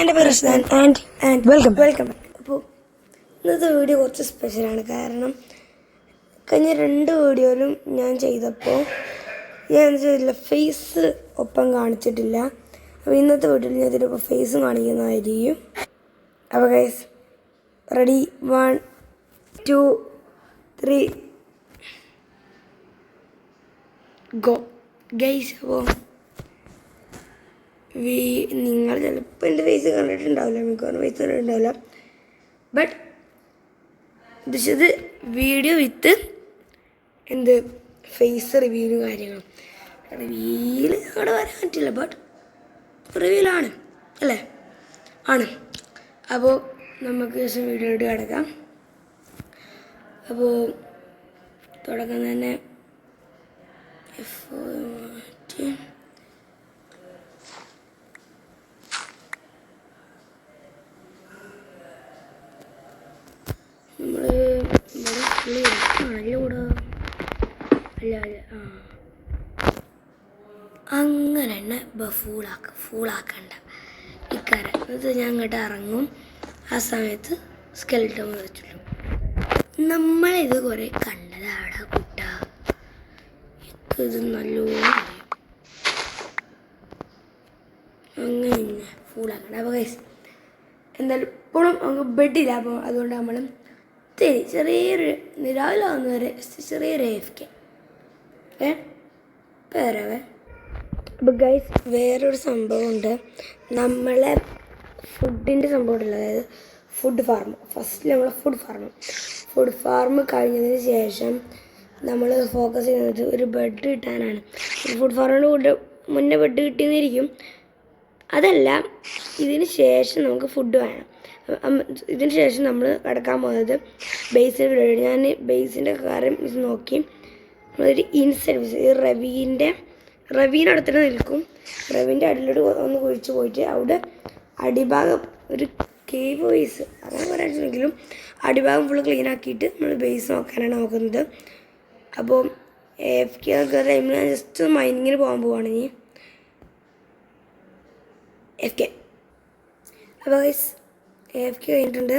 എൻ്റെ പേര് റഷ്ദാൻ and welcome back. അപ്പോൾ ഇന്നത്തെ വീഡിയോ കുറച്ച് സ്പെഷ്യലാണ്. കാരണം കഴിഞ്ഞ 2 വീഡിയോയിലും ഞാൻ ചെയ്തപ്പോൾ ഞാൻ ചെയ്തില്ല, ഫേസ് ഒപ്പം കാണിച്ചിട്ടില്ല. അപ്പോൾ ഇന്നത്തെ വീഡിയോയിൽ ഞാൻ ഇതിലിപ്പോൾ ഫേസും കാണിക്കുന്നതായിരിക്കും. അപ്പോൾ ഗൈസ് റെഡി, 1 2 3 ഗോ. ഗൈസ് അപ്പോൾ നിങ്ങൾ ചിലപ്പോൾ എൻ്റെ ഫേസ് കണ്ടിട്ടുണ്ടാവില്ല, മിക്കവാറും ഫേസ് കണ്ടിട്ടുണ്ടാവില്ല. ബട്ട് ഇത് വീഡിയോ വിത്ത് എന്ത് ഫേസ് റിവ്യൂവും കാര്യങ്ങളും. റിവ്യൂവിൽ അവിടെ വരാൻ പറ്റില്ല, ബട്ട് റിവ്യൂലാണ് അല്ലേ, ആണ്. അപ്പോൾ നമുക്ക് ശേഷം വീഡിയോ ഇട്ട് കിടക്കാം. അപ്പോൾ തുടക്കം തന്നെ നമ്മൾ ഇവിടെ അങ്ങനെ തന്നെ ഫൂളാക്കണ്ട ഇക്കാരം. ഇത് ഞാൻ അങ്ങോട്ട് ഇറങ്ങും. ആ സമയത്ത് സ്കെൽട്ടൺ വെച്ചിട്ടു. നമ്മളിത് കുറേ കണ്ടതാടാ കുട്ട. ഇത് നല്ലോണം അങ്ങനെ ഫൂളാക്കണ്ട. അപ്പോൾ ഗൈസ് എന്തായാലും ഇപ്പോഴും നമുക്ക് ബെഡില്ല. അപ്പോൾ അതുകൊണ്ട് നമ്മൾ ചെറിയൊരു രാവിലെ വന്നവരെ ചെറിയൊരു AFK പേരവേ. അപ്പോൾ ഗൈസ് വേറൊരു സംഭവമുണ്ട്. നമ്മളെ ഫുഡിൻ്റെ സംഭവമുണ്ടല്ലോ, അതായത് ഫുഡ് ഫാർം. ഫസ്റ്റ് നമ്മൾ ഫുഡ് ഫാർം കഴിഞ്ഞതിന് ശേഷം നമ്മൾ ഫോക്കസ് ചെയ്യുന്നത് ഒരു ബെഡ് കിട്ടാനാണ്. ഫുഡ് ഫാർമിൻ്റെ മുന്നേ ബെഡ് കിട്ടിയെന്നിരിക്കും, അതല്ല, ഇതിന് ശേഷം നമുക്ക് ഫുഡ് വേണം. ഇതിന് ശേഷം നമ്മൾ കിടക്കാൻ പോകുന്നത് ബേസിൻ്റെ പരിപാടി. ഞാൻ ബേസിൻ്റെ കാര്യം ഇത് നോക്കി നമ്മളൊരു ഇൻസൈഡ് ഈ റവീനടുത്തിട്ട് നിൽക്കും. റവീൻ്റെ അടിയിലോട്ട് ഒന്ന് കുഴിച്ച് പോയിട്ട് അവിടെ അടിഭാഗം ഒരു കേവ് ബേസ് അങ്ങനെ പറയാണെങ്കിലും അടിഭാഗം ഫുള്ള് ക്ലീൻ ആക്കിയിട്ട് നമ്മൾ ബേസ് നോക്കാനാണ് നോക്കുന്നത്. അപ്പോൾ AFK ടൈമിൽ ഞാൻ ജസ്റ്റ് മൈനിങ്ങിന് പോകാൻ പോവാണ് ഇനി AFK. അപ്പോൾ ഗൈസ് AFK കഴിഞ്ഞിട്ടുണ്ട്.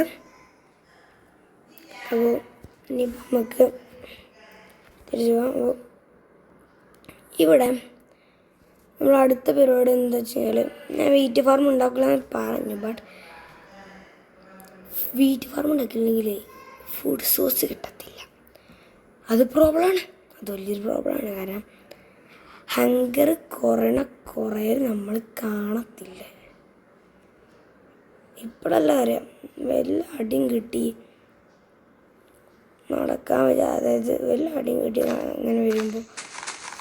അപ്പോൾ ഇനിയിപ്പോൾ നമുക്ക് തിരിച്ചു പോകാം. അപ്പോൾ ഇവിടെ നമ്മൾ അടുത്ത പരിപാടി എന്താ വെച്ച് കഴിഞ്ഞാൽ, ഞാൻ വീറ്റ് ഫാർം ഉണ്ടാക്കില്ലെന്ന് പറഞ്ഞു. ബട്ട് വീറ്റ് ഫാർം ഉണ്ടാക്കിയില്ലെങ്കിൽ ഫുഡ് സോഴ്സ് കിട്ടത്തില്ല. അത് പ്രോബ്ലമാണ്, അത് വലിയൊരു പ്രോബ്ലമാണ്. കാരണം ഹങ്കർ കുറേ നമ്മൾ കാണത്തില്ല. ഇപ്പോഴല്ല അറിയാം, വല്ല അടിയും കിട്ടി നടക്കാൻ വയ്യ. അതായത് വല്ല അടിയും കിട്ടി അങ്ങനെ വരുമ്പോൾ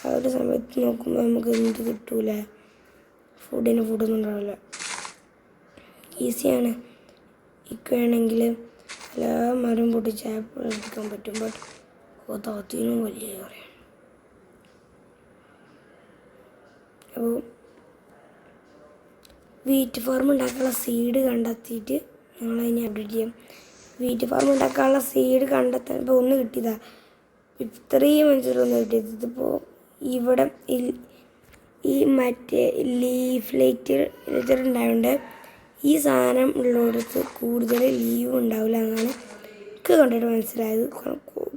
ആ ഒരു സമയത്ത് നോക്കുമ്പോൾ നമുക്ക് എന്ത് കിട്ടൂല, ഫുഡൊന്നും ഉണ്ടാവില്ല. ഈസിയാണ്. ഇക്കയാണെങ്കിൽ എല്ലാ മരം പൊട്ടിച്ച് ആപ്പിൾ എടുക്കാൻ പറ്റും. ബട്ട് താത്തിനും വലിയ പറയാം. അപ്പോൾ വീറ്റ് ഫാർം ഉണ്ടാക്കാനുള്ള സീഡ് കണ്ടെത്തിയിട്ട് ഞങ്ങളതിനെ അപ്ഡേറ്റ് ചെയ്യാം. വീറ്റ് ഫാർം ഉണ്ടാക്കാനുള്ള സീഡ് കണ്ടെത്താൻ ഇപ്പോൾ ഒന്ന് കിട്ടിയതാണ്. ഇത്രയും മനുഷ്യരൊന്നും കിട്ടിയത്. ഇതിപ്പോൾ ഇവിടെ ഈ മറ്റേ ലീഫ് ലേറ്റർ ഉണ്ടായതുകൊണ്ട് ഈ സാധനം ഉള്ളിടത്ത് കൂടുതൽ ലീവ് ഉണ്ടാവില്ല എന്നാണ് എനിക്ക് കണ്ടിട്ട് മനസ്സിലായത്.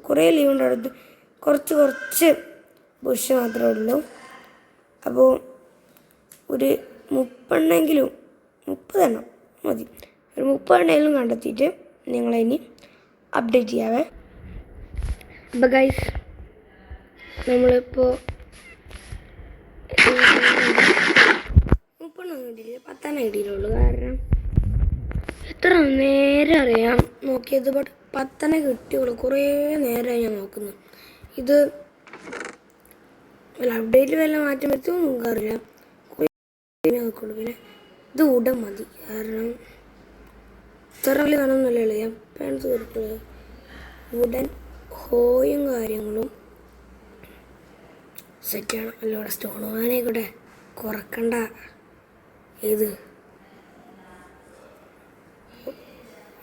കുറേ ലീവ് ഉള്ളിടത്ത് കുറച്ച് ബുഷ് മാത്രമേ ഉള്ളൂ. അപ്പോൾ ഒരു 30 എണ്ണം മതി. ഒരു 30 എണ്ണമെങ്കിലും കണ്ടെത്തിയിട്ട് നിങ്ങളതിന് അപ്ഡേറ്റ് ചെയ്യാവേ. അപ്പോൾ ഗൈസ് നമ്മളിപ്പോൾ 30 കിട്ടിയില്ല, 10 കിട്ടിയിട്ടുള്ളൂ. കാരണം എത്ര നേരം അറിയാം നോക്കിയത്, ബട്ട് 10 കിട്ടിയുള്ളൂ. കുറേ നേരമായി ഞാൻ നോക്കുന്നു. ഇത് അപ്ഡേറ്റിൽ വല്ല മാറ്റം വരുത്തും നമുക്കറിയാം. നോക്കുള്ളൂ. പിന്നെ ഇത് ഉടൻ മതി, കാരണം ഇത്ര വലിയ കാണുന്നല്ലേ ഞാൻ പാൻസ് തീർക്കുള്ളത്. ഉടൻ ഹോയും കാര്യങ്ങളും സെറ്റാണ്. അല്ല ഇവിടെ സ്റ്റോൺ പോകാനായിക്കോട്ടെ, കുറക്കണ്ട. ഏത്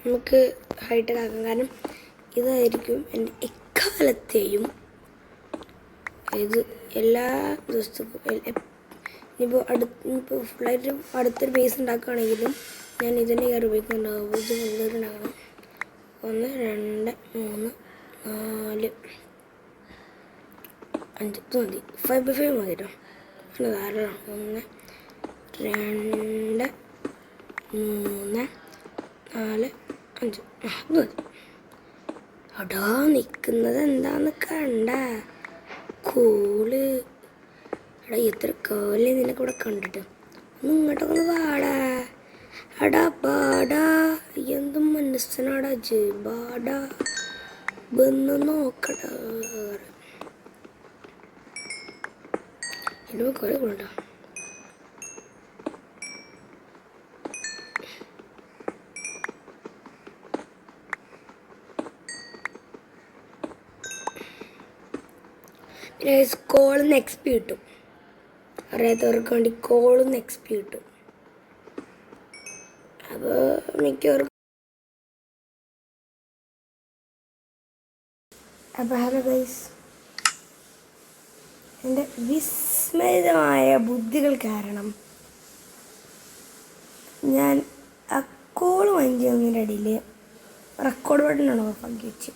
നമുക്ക് ഹൈടെക് ആക്കാം. കാരണം ഇതായിരിക്കും എൻ്റെ എക്കാലത്തെയും ഇത് എല്ലാ ദിവസത്തും. ഇപ്പോൾ ഫുള്ളായിട്ട് അടുത്തൊരു ബേസ് ഉണ്ടാക്കുകയാണെങ്കിലും ഞാൻ ഇതിനെ കയറി ഉപയോഗിക്കുന്നുണ്ടാവും. ഇത് കൊണ്ടുവരുന്നുണ്ടാകണം. 1 2 3 4 5 ഇത് മതി. 5x5 മതി കേട്ടോ. അങ്ങനെ ധാരാളം. 1 2 3 4 5 ഇത് മതി. അടാ നിൽക്കുന്നത് എന്താന്ന് കണ്ട കൂള്. എടാ എത്ര കാലം നിനക്ക് ഇവിടെ കണ്ടിട്ട്. ഒന്ന് ഇങ്ങോട്ടൊക്കെ ഒന്ന് വാടാ. അടാ ബാടാ എന്ത് മനസ്സിനാടാ ബാടാ വന്ന് നോക്കടാ. എൻ്റെ കുറേ കൊണ്ടാ. പിന്നെ കോളിന്ന് XP കിട്ടും. അറിയാത്തവർക്ക് വേണ്ടി കോളിന്ന് XP കിട്ടും. അപ്പോൾ മിക്കവർക്കും അപ്പോൾ ഹലോ ഗൈസ്, എൻ്റെ വിസ്മരിതമായ ബുദ്ധികൾ കാരണം ഞാൻ ആ കോൾ വാങ്ങിച്ചതിൻ്റെ ഇടയിൽ റെക്കോർഡ് ബട്ടണാണ് ഓഫാക്കി വെച്ച്.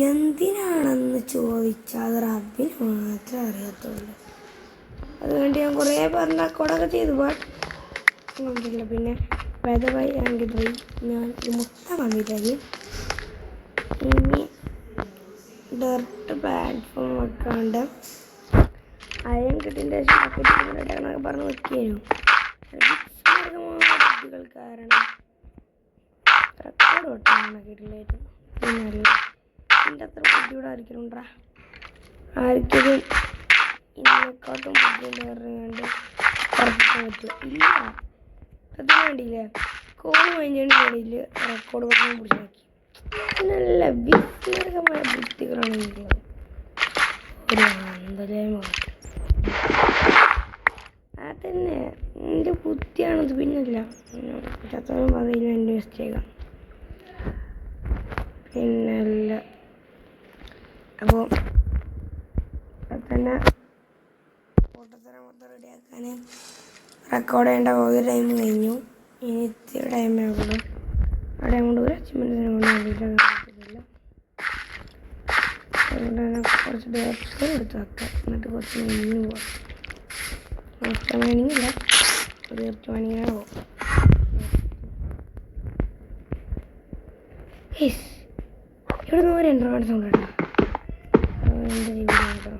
എന്തിനാണെന്ന് ചോദിച്ചാൽ അത് റബ്ബിന് മാത്രമേ അറിയത്തുള്ളൂ. അതുകൊണ്ട് ഞാൻ കുറേ പറഞ്ഞ റെക്കോർഡൊക്കെ ചെയ്തു. കണ്ടില്ല. പിന്നെ വെതവായി ആണെങ്കിൽ പോയി ഞാൻ ഇത് മൊത്തം കണ്ടിട്ടായി. ഇനി ഡയറക്റ്റ് പ്ലാറ്റ്ഫോം വെക്കാണ്ട് അയൺ കിട്ടിൻ്റെ ഷാക്കിട്ടൊക്കെ പറഞ്ഞ് വെക്കുന്നു. ബുദ്ധികൾ കാരണം റെക്കോർഡ് വെട്ടാണ് കിട്ടില്ലായിട്ട്. പിന്നല്ല എൻ്റെ അത്ര ബുദ്ധിയോടെ ആയിരിക്കലുണ്ടാ. ആർക്കും ഇതിനെക്കാട്ടും ബുദ്ധിയുണ്ട് പറഞ്ഞുകൊണ്ട് ഉറപ്പിക്കാൻ പറ്റും. ഇല്ല, അതിന് വേണ്ടിയില്ലേ കോൾ കഴിഞ്ഞതിൻ്റെ ഇടയിൽ റെക്കോർഡ് ബട്ടൺ പിടിച്ചാക്കി. നല്ല വിസ്മരകമായ ബുദ്ധികളാണ് എനിക്കുള്ളത്. ഒരു ആന്തരമായ അതന്നെ എൻ്റെ ബുദ്ധിയാണത്. പിന്നല്ല പറ്റാത്തവരും പറയുന്നു എൻ്റെ മിസ്റ്റേക്കാണ്. പിന്നല്ല അപ്പോൾ തന്നെ ഫോട്ടോത്തരം മൊത്തം റെഡിയാക്കാൻ റെക്കോർഡ് ചെയ്യേണ്ട ഒരു ടൈം കഴിഞ്ഞു. ഇനി ഇത്തിരി ടൈമേ ഉള്ളൂ. ആ ടൈം കൊണ്ട് ഒരു അച്ചീവ്മെൻറ്റിനെ കൊണ്ട് വേണ്ടിയിട്ടില്ല. അതുകൊണ്ട് തന്നെ കുറച്ച് ഡേറ്റ് എടുത്ത് വെക്കാം. എന്നിട്ട് കുറച്ച് മീനിങ് പോകാം. മോസ്റ്റ് മൈനിങ് ഇല്ല, ഒരു ഡേറ്റ് മൈനിങ്ങിനാണ് പോകും. ഇവിടെ നിന്ന് ഒരു എൻട്രോമേറ്റ് സൗണ്ട് കേട്ടോ. എൻ്റെ വീഡിയോ കേട്ടോ.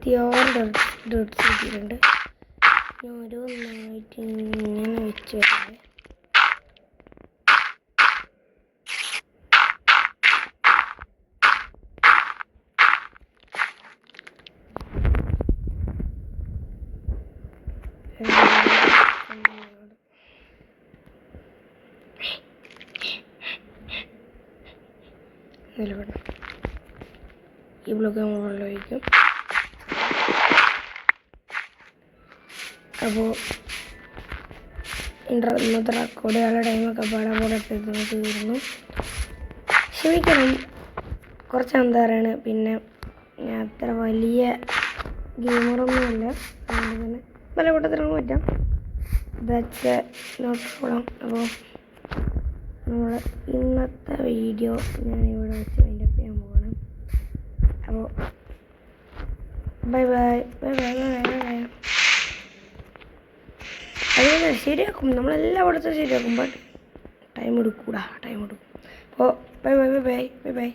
$36 ഡോട്ട്സ് കിട്ടിയിട്ടുണ്ട്. ഓരോന്നായിട്ട് ഇങ്ങനെ വെച്ച് വരുന്നത്. നിലവിടും ഈ ബ്ലോക്ക് മുകളിൽ വയ്ക്കും. അപ്പോൾ ഇന്നത്തെ റെക്കോർഡ് ചെയ്യാനുള്ള ടൈമൊക്കെ പാടാപോടത്ത് തീർന്നു. ക്ഷമിക്കണം, കുറച്ച് അന്താറാണ്. പിന്നെ ഞാൻ അത്ര വലിയ ഗെയിമറൊന്നുമല്ല. അതുകൊണ്ട് തന്നെ പല കൂട്ടത്തിലൊന്നും പറ്റാം. That's not problem. അപ്പോൾ നമ്മൾ ഇന്നത്തെ വീഡിയോ ഞാനിവിടെ വെച്ച് അതിൻ്റെ ചെയ്യാൻ പോവാണ്. അപ്പോൾ bye bye bye bye bye bye bye. അതുപോലെ ശരിയാക്കും, നമ്മളെല്ലാം ഇവിടുത്തെ ശരിയാക്കും. ബട്ട് ടൈം എടുക്കും. അപ്പോൾ bye bye bye bye bye bye.